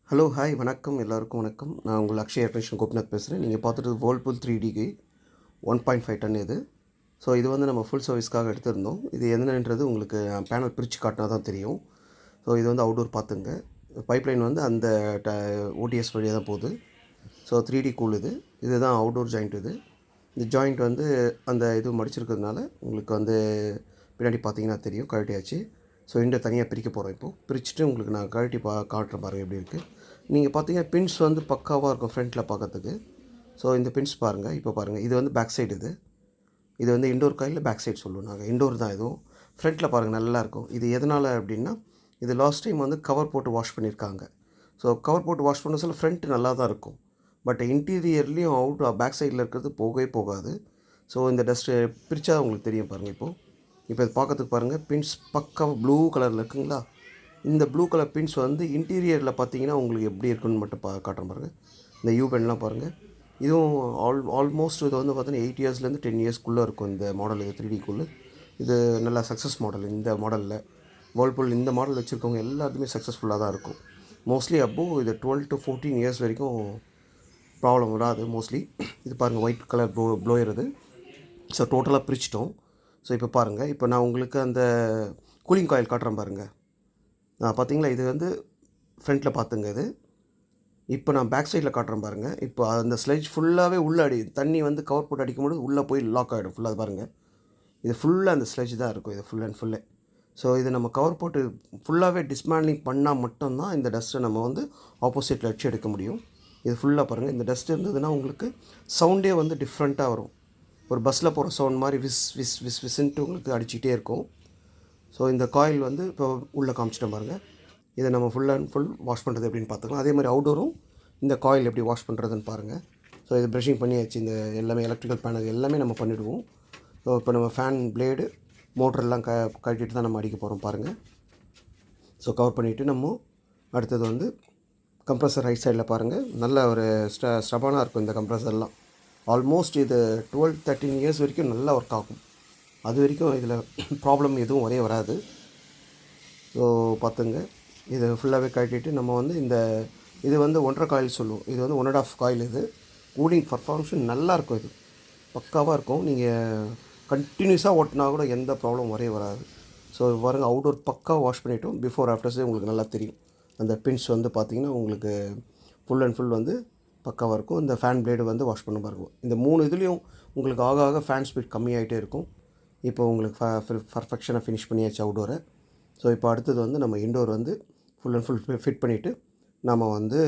Hello hi வணக்கம் எல்லாருக்கும் வணக்கம். நான் உங்கள் அக்ஷய் எலக்ட்ரிஷியன் கோபிநாத் பேசுகிறேன். நீங்கள் பார்த்துட்டு Whirlpool 3D 1.5 டன் இது. ஸோ இது வந்து நம்ம ஃபுல் சர்வீஸ்க்காக எடுத்திருந்தோம். இது என்னன்றது உங்களுக்கு பேனல் பிரித்து காட்டினா தான் தெரியும். ஸோ இது வந்து அவுட்டோர் பார்த்துங்க. பைப்லைன் வந்து அந்த ஓடிஎஸ் வழியாக தான் போகுது. ஸோ 3D கூல் இது. இதுதான் அவுட்டோர் ஜாயிண்ட் இது. இந்த ஜாயிண்ட் வந்து அந்த இது மடிச்சிருக்கிறதுனால உங்களுக்கு வந்து பின்னாடி பார்த்தீங்கன்னா தெரியும், கழட்டியாச்சு. ஸோ இந்த தனியாக பிரிக்க போகிறோம். இப்போது பிரிச்சுட்டு உங்களுக்கு நான் கழட்டி காட்டுறேன் பாருங்கள் எப்படி இருக்குது. நீங்கள் பார்த்தீங்கன்னா பின்ஸ் வந்து பக்காவாக இருக்கும் ஃப்ரண்ட்டில் பார்க்கறதுக்கு. ஸோ இந்த பின்ஸ் பாருங்கள். இப்போ பாருங்கள், இது வந்து பேக் சைடு. இது வந்து இண்டோர் காயில் பேக் சைடு சொல்லுவோம் நாங்கள். இண்டோர் தான் இதுவும். ஃப்ரண்ட்டில் பாருங்கள் நல்லாயிருக்கும். இது எதனால் அப்படின்னா, இது லாஸ்ட் டைம் வந்து கவர் போட்டு வாஷ் பண்ணியிருக்காங்க. ஸோ கவர் போட்டு வாஷ் பண்ண சொல்ல ஃப்ரண்ட் நல்லா தான் இருக்கும். பட் இன்டீரியர்லேயும் பேக் சைடில் இருக்கிறது போகவே போகாது. ஸோ இந்த டஸ்ட்டு பிரித்தா உங்களுக்கு தெரியும் பாருங்கள். இப்போ இது பார்க்கறதுக்கு பாருங்கள், பின்ஸ் பக்காவாக ப்ளூ கலரில் இருக்குங்களா. இந்த ப்ளூ கலர் பின்ஸ் வந்து இன்டீரியரில் பார்த்தீங்கன்னா உங்களுக்கு எப்படி இருக்குன்னு மட்டும் காட்டுறேன் பாருங்கள். இந்த யூபென்லாம் பாருங்கள். இதுவும் ஆல்மோஸ்ட் இது வந்து பார்த்தீங்கன்னா 8 இயர்ஸ்லேருந்து 10 இயர்ஸ்க்குள்ளே இருக்கும் இந்த மாடல். இது 3Dக்குள்ளே இது நல்லா சக்ஸஸ் மாடல். இந்த மாடலில் Whirlpool இந்த மாடல் வச்சுருக்கவங்க எல்லாத்துக்குமே சக்ஸஸ்ஃபுல்லாக தான் இருக்கும். மோஸ்ட்லி இது 12 to 14 இயர்ஸ் வரைக்கும் ப்ராப்ளம் வராது மோஸ்ட்லி. இது பாருங்கள், ஒயிட் கலர் ப்ளோயர் இது. ஸோ டோட்டலாக பிரிச்சிட்டோம். ஸோ இப்போ பாருங்கள், இப்போ நான் உங்களுக்கு அந்த கூலிங் காயில் காட்டுறேன் பாருங்கள். பார்த்தீங்களா, இது வந்து ஃப்ரண்ட்டில் பார்த்துங்க இது. இப்போ நான் பேக் சைடில் காட்டுறேன் பாருங்கள். இப்போ அந்த ஸ்லெட்ஜ் ஃபுல்லாகவே உள்ளே தண்ணி வந்து கவர் போட்டு அடிக்கும்போது உள்ளே போய் லாக் ஆகிடும் ஃபுல்லாக. பாருங்கள், இது ஃபுல்லாக அந்த ஸ்லெட்ஜ் தான் இருக்கும், இது ஃபுல் அண்ட் ஃபுல்லே. ஸோ இது நம்ம கவர் போட்டு ஃபுல்லாகவே டிஸ்மேண்ட்லிங் பண்ணால் மட்டும்தான் இந்த டஸ்ட்டை நம்ம வந்து ஆப்போசிட்டில் வச்சு எடுக்க முடியும். இது ஃபுல்லாக பாருங்கள். இந்த டஸ்ட் இருந்ததுன்னா உங்களுக்கு சவுண்டே வந்து டிஃப்ரெண்ட்டாக வரும். ஒரு பஸ்ஸில் போகிற சவுண்ட் மாதிரி விஸ் விஸ் விஸ் விஸ்ன்ட்டு உங்களுக்கு அடிச்சுக்கிட்டே இருக்கும். ஸோ இந்த காயில் வந்து இப்போ உள்ளே காமிச்சிட்டேன் பாருங்கள். இதை நம்ம ஃபுல் அண்ட் ஃபுல் வாஷ் பண்ணுறது எப்படின்னு பார்த்துக்கலாம். அதே மாதிரி அவுட்டோரும் இந்த காயில் எப்படி வாஷ் பண்ணுறதுன்னு பாருங்கள். ஸோ இது ப்ரஷிங் பண்ணியாச்சு. இந்த எல்லாமே எலக்ட்ரிக்கல் பேனல் எல்லாமே நம்ம பண்ணிவிடுவோம். ஸோ இப்போ நம்ம ஃபேன் பிளேடு மோட்டரெல்லாம் கழட்டிட்டு தான் நம்ம அடிக்க போகிறோம் பாருங்கள். ஸோ கவர் பண்ணிவிட்டு நம்ம அடுத்தது வந்து கம்ப்ரஸர் ரைட் சைடில் பாருங்கள். நல்ல ஒரு ஸ்டபானாக இருக்கும் இந்த கம்ப்ரஸர்லாம். ஆல்மோஸ்ட் இது 12-13 இயர்ஸ் வரைக்கும் நல்லா ஒர்க் ஆகும். அது வரைக்கும் இதில் ப்ராப்ளம் எதுவும் வராது. ஸோ பார்த்துங்க, இதை ஃபுல்லாகவே கட்டிட்டு நம்ம வந்து இது வந்து 1.5 காயில் சொல்லுவோம். இது வந்து 1.5 காயில். இது கூலிங் பர்ஃபார்மன்ஸ் நல்லாயிருக்கும். இது பக்காவாக இருக்கும். நீங்கள் கண்டினியூஸாக ஓட்டினா கூட எந்த ப்ராப்ளம் வராது. ஸோ பாருங்கள், அவுட்டோர் பக்காவாக வாஷ் பண்ணிவிட்டோம். பிஃபோர் ஆஃப்டர்ஸே உங்களுக்கு நல்லா தெரியும். அந்த பின்ஸ் வந்து பார்த்திங்கன்னா உங்களுக்கு ஃபுல் அண்ட் ஃபுல் வந்து பக்காவாக இருக்கும். இந்த ஃபேன் பிளேடு வந்து வாஷ் பண்ண பாருங்கள். இந்த 3 இதுலேயும் உங்களுக்கு ஆக ஃபேன் ஸ்பீட் கம்மியாகிட்டே இருக்கும். இப்போ உங்களுக்கு பர்ஃபெக்ஷனாக ஃபினிஷ் பண்ணியாச்சு அவுட்டோரை. ஸோ இப்போ அடுத்தது வந்து நம்ம இண்டோர் வந்து ஃபுல் அண்ட் ஃபுல் ஃபிட் பண்ணிவிட்டு நம்ம வந்து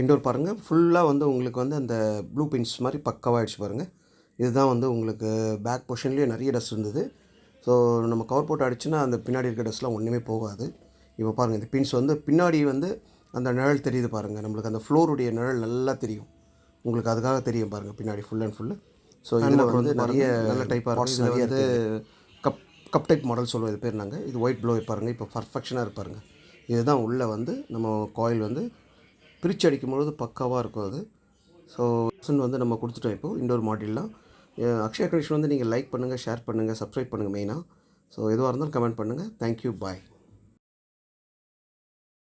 இண்டோர் பாருங்கள். ஃபுல்லாக வந்து உங்களுக்கு வந்து அந்த ப்ளூ பின்ஸ் மாதிரி பக்காவாகிடுச்சு பாருங்கள். இதுதான் வந்து உங்களுக்கு பேக் பொசிஷன்லேயே நிறைய டஸ்ட் இருந்தது. ஸோ நம்ம கவர் போட்டு அடிச்சுன்னா அந்த பின்னாடி இருக்க டஸ்ட்லாம் ஒன்றுமே போகாது. இப்போ பாருங்கள், இந்த பின்ஸ் வந்து பின்னாடி வந்து அந்த நிழல் தெரியுது பாருங்கள். நம்மளுக்கு அந்த ஃப்ளோருடைய நிழல் நல்லா தெரியும் உங்களுக்கு. அதுக்காக தெரியும் பாருங்கள் பின்னாடி ஃபுல் அண்ட் ஃபுல்லு. ஸோ இதில் வந்து நிறைய நல்ல டைப்பாக இருக்கும். நிறைய வந்து கப் டைப் மாடல் சொல்லுவோம் இது பேர் நாங்கள். இது ஒயிட் ப்ளோயர் பாருங்கள். இப்போ பர்ஃபெக்ஷனாக இருப்பாருங்க. இதுதான் உள்ளே வந்து நம்ம காயில் வந்து பிரித்து அடிக்கும்பொழுது பக்காவாக இருக்கும் அது. ஸோ வந்து நம்ம கொடுத்துட்டோம். இப்போது இண்டோர் மாடல்லாம் அக்ஷய் கனெக்ஷன் வந்து நீங்கள் லைக் பண்ணுங்கள், ஷேர் பண்ணுங்கள், சப்ஸ்கிரைப் பண்ணுங்கள் மெயினாக. ஸோ எதுவாக இருந்தாலும் கமெண்ட் பண்ணுங்கள். தேங்க்யூ, பாய்.